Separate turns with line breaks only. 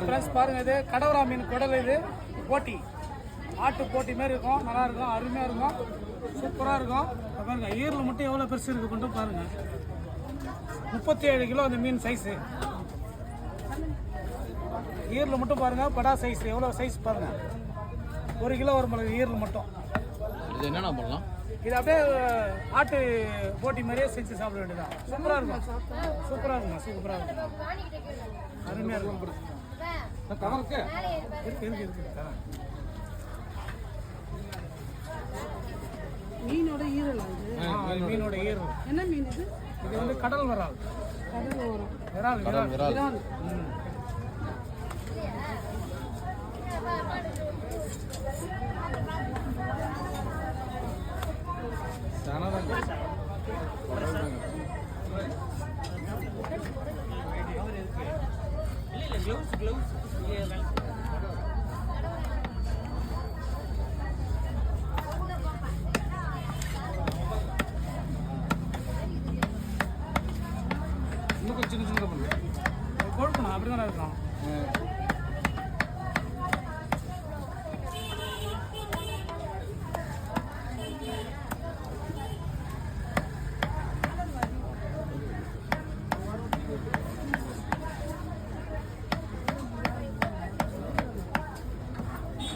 Friends பாருங்கள், இது கடவரா மீன் குடல். இது போட்டி, ஆட்டு போட்டி மாரி இருக்கும். நல்லா இருக்கும், அருமையாக இருக்கும், சூப்பராக இருக்கும். பாருங்கள் ஈரில் மட்டும் எவ்வளோ பெருசு இருக்குது மட்டும் பாருங்கள். 37 கிலோ அந்த மீன் சைஸு. ஈரில் மட்டும் பாருங்கள், படா சைஸ் எவ்வளோ சைஸ் பாருங்கள். 1 கிலோ வரும் போல ஈரில் மட்டும்.
இது என்னென்ன பண்ணலாம்?
இது அப்படியே ஆட்டு போட்டி மாதிரியே செஞ்சு சாப்பிட வேண்டியதான். சூப்பராக இருக்கும், சூப்பராக இருக்குங்க, சூப்பராக இருக்கும், அருமையாக இருக்கும்.
மீனோட ஈரல்
மீனோட ஈரல்.
என்ன மீன் இது?
இது வந்து கடல் விரால். விரால் விரால் விரால். இன்னும் சின்ன சின்ன கொழுக்கணும், அப்படிதான் இருக்கும்.